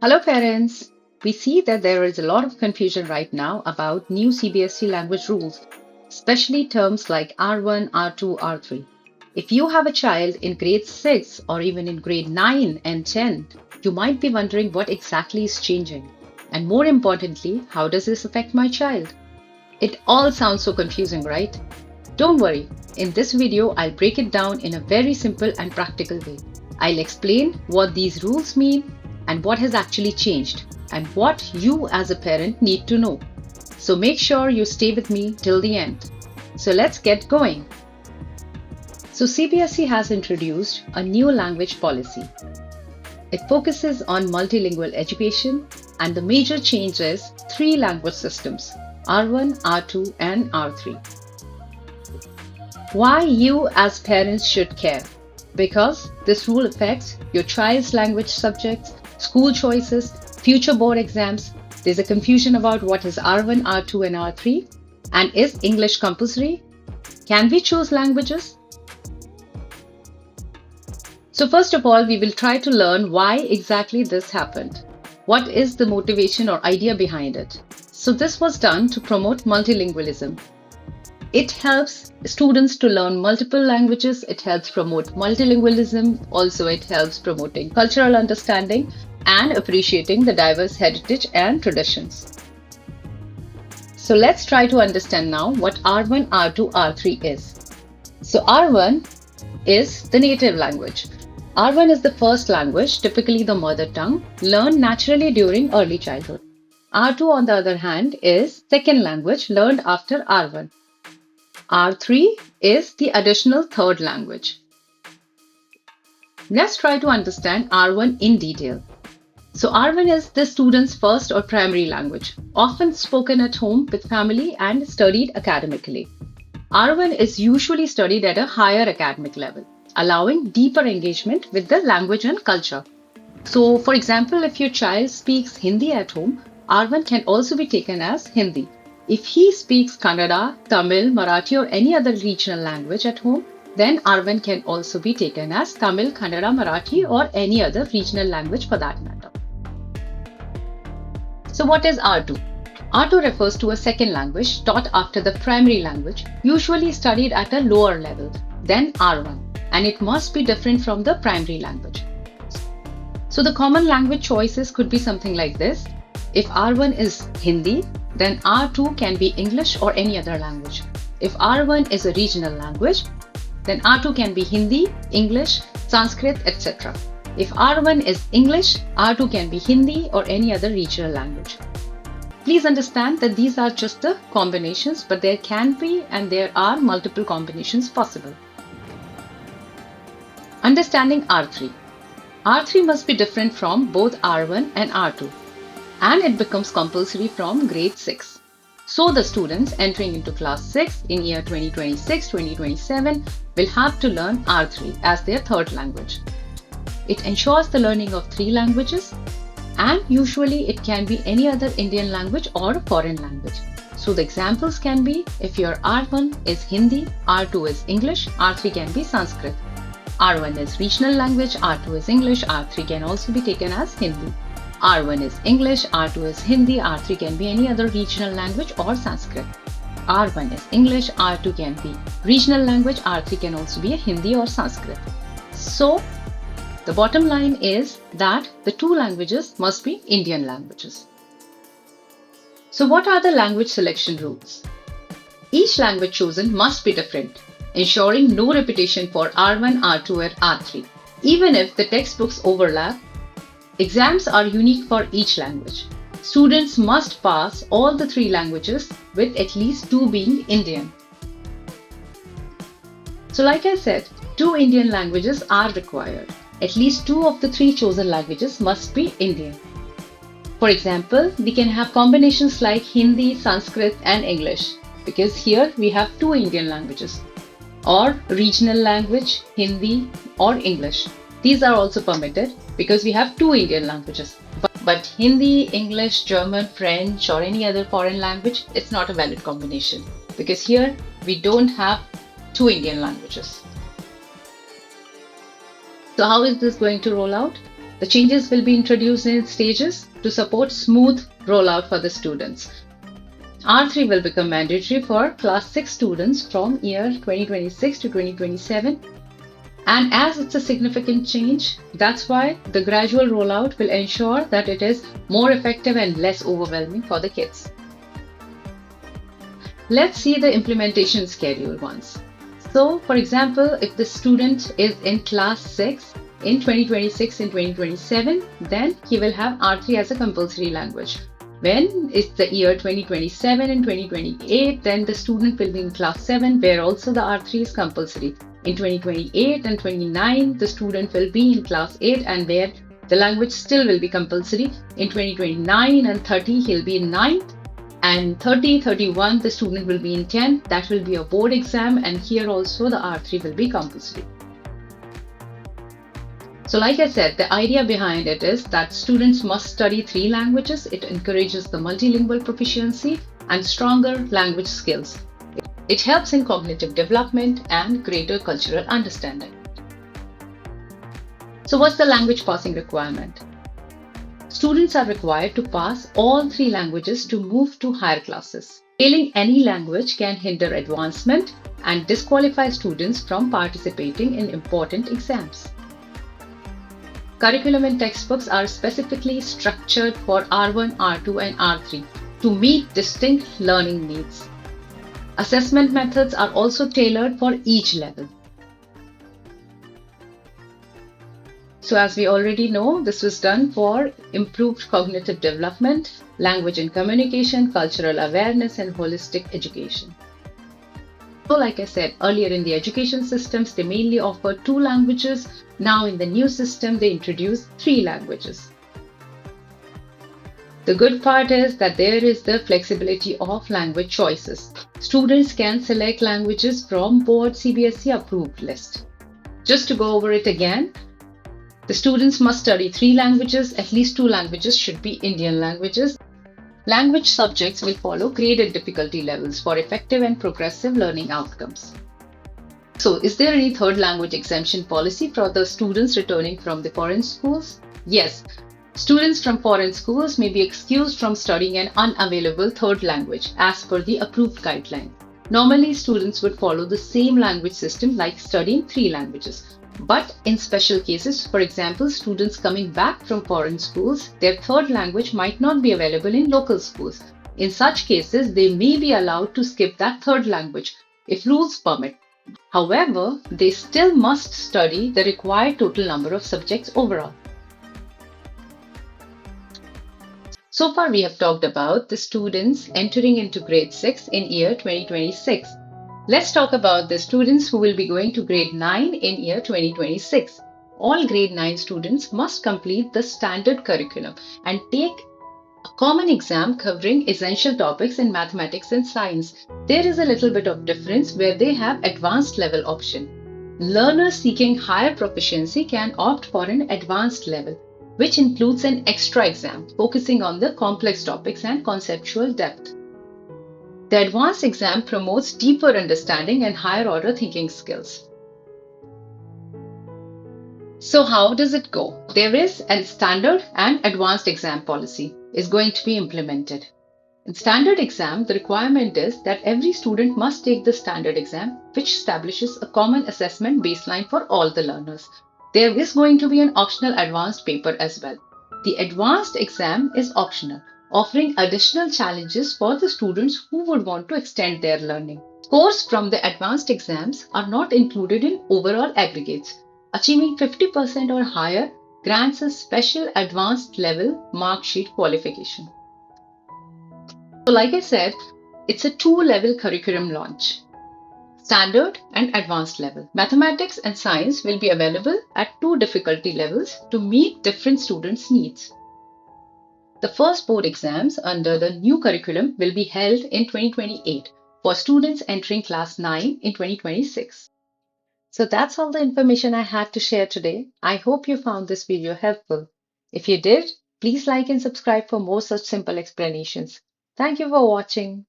Hello, parents. We see that there is a lot of confusion right now about new CBSE language rules, especially terms like R1, R2, R3. If you have a child in grade 6 or even in grade 9 and 10, you might be wondering what exactly is changing. And more importantly, how does this affect my child? It all sounds so confusing, right? Don't worry, in this video, I'll break it down in a very simple and practical way. I'll explain what these rules mean and what has actually changed and what you as a parent need to know. So make sure you stay with me till the end. So let's get going. So CBSE has introduced a new language policy. It focuses on multilingual education and the major change is three language systems, R1, R2 and R3. Why you as parents should care? Because this rule affects your child's language subjects, school choices, future board exams. There's a confusion about what is R1, R2 and R3 and is English compulsory? Can we choose languages? So first of all, we will try to learn why exactly this happened. What is the motivation or idea behind it? So this was done to promote multilingualism. It helps students to learn multiple languages. It helps promote multilingualism. Also, it helps promoting cultural understanding and appreciating the diverse heritage and traditions. So let's try to understand now what R1, R2, R3 is. So R1 is the native language. R1 is the first language, typically the mother tongue, learned naturally during early childhood. R2, on the other hand, is second language learned after R1. R3 is the additional third language. Let's try to understand R1 in detail. So R1 is the student's first or primary language, often spoken at home with family and studied academically. R1 is usually studied at a higher academic level, allowing deeper engagement with the language and culture. So, for example, if your child speaks Hindi at home, R1 can also be taken as Hindi. If he speaks Kannada, Tamil, Marathi or any other regional language at home, then R1 can also be taken as Tamil, Kannada, Marathi or any other regional language for that matter. So what is R2? R2 refers to a second language taught after the primary language, usually studied at a lower level than R1, and it must be different from the primary language. So the common language choices could be something like this. If R1 is Hindi, then R2 can be English or any other language. If R1 is a regional language, then R2 can be Hindi, English, Sanskrit, etc. If R1 is English, R2 can be Hindi or any other regional language. Please understand that these are just the combinations, but there can be and there are multiple combinations possible. Understanding R3. R3 must be different from both R1 and R2. And it becomes compulsory from grade 6. So the students entering into class 6 in year 2026-2027 will have to learn R3 as their third language. It ensures the learning of three languages and usually it can be any other Indian language or foreign language. So the examples can be if your R1 is Hindi, R2 is English, R3 can be Sanskrit. R1 is regional language, R2 is English, R3 can also be taken as Hindi. R1 is English, R2 is Hindi, R3 can be any other regional language or Sanskrit. R1 is English, R2 can be regional language, R3 can also be a Hindi or Sanskrit. So, the bottom line is that the two languages must be Indian languages. So, what are the language selection rules? Each language chosen must be different, ensuring no repetition for R1, R2 and R3. Even if the textbooks overlap, exams are unique for each language. Students must pass all the three languages with at least two being Indian. So like I said, two Indian languages are required. At least two of the three chosen languages must be Indian. For example, we can have combinations like Hindi, Sanskrit and English because here we have two Indian languages. Or regional language, Hindi or English. These are also permitted because we have two Indian languages. But Hindi, English, German, French or any other foreign language, it's not a valid combination because here we don't have two Indian languages. So how is this going to roll out? The changes will be introduced in stages to support smooth rollout for the students. R3 will become mandatory for class 6 students from year 2026 to 2027. And as it's a significant change, that's why the gradual rollout will ensure that it is more effective and less overwhelming for the kids. Let's see the implementation schedule once. So, for example, if the student is in class 6 in 2026 and 2027, then he will have R3 as a compulsory language. When it's the year 2027 and 2028, then the student will be in class 7, where also the R3 is compulsory. In 2028 and 29, the student will be in class 8 and where the language still will be compulsory. In 2029 and 30, he'll be in 9th, and 30, 31, the student will be in 10th. That will be a board exam, and here also the R3 will be compulsory. So like I said, the idea behind it is that students must study 3 languages. It encourages the multilingual proficiency and stronger language skills. It helps in cognitive development and greater cultural understanding. So what's the language passing requirement? Students are required to pass all 3 languages to move to higher classes. Failing any language can hinder advancement and disqualify students from participating in important exams. Curriculum and textbooks are specifically structured for R1, R2, and R3 to meet distinct learning needs. Assessment methods are also tailored for each level. So as we already know, this was done for improved cognitive development, language and communication, cultural awareness, and holistic education. So like I said earlier, in the education systems, they mainly offer 2 languages. Now in the new system, they introduce 3 languages. The good part is that there is the flexibility of language choices. Students can select languages from board CBSE approved list. Just to go over it again, the students must study 3 languages. At least 2 languages should be Indian languages. Language subjects will follow graded difficulty levels for effective and progressive learning outcomes. So, is there any third language exemption policy for the students returning from the foreign schools? Yes. Students from foreign schools may be excused from studying an unavailable third language as per the approved guideline. Normally, students would follow the same language system like studying 3 languages. But in special cases, for example, students coming back from foreign schools, their third language might not be available in local schools. In such cases, they may be allowed to skip that third language if rules permit. However, they still must study the required total number of subjects overall. So far, we have talked about the students entering into grade 6 in year 2026. Let's talk about the students who will be going to grade 9 in year 2026. All grade 9 students must complete the standard curriculum and take a common exam covering essential topics in mathematics and science. There is a little bit of difference where they have advanced level option. Learners seeking higher proficiency can opt for an advanced level, which includes an extra exam focusing on the complex topics and conceptual depth. The advanced exam promotes deeper understanding and higher order thinking skills. So how does it go? There is a standard and advanced exam policy is going to be implemented. In standard exam, the requirement is that every student must take the standard exam, which establishes a common assessment baseline for all the learners. There is going to be an optional advanced paper as well. The advanced exam is optional, offering additional challenges for the students who would want to extend their learning. Scores from the advanced exams are not included in overall aggregates. Achieving 50% or higher grants a special advanced level mark sheet qualification. So like I said, it's a 2-level curriculum launch. Standard and advanced level. Mathematics and science will be available at 2 difficulty levels to meet different students' needs. The first board exams under the new curriculum will be held in 2028 for students entering class 9 in 2026. So that's all the information I had to share today. I hope you found this video helpful. If you did, please like and subscribe for more such simple explanations. Thank you for watching.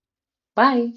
Bye.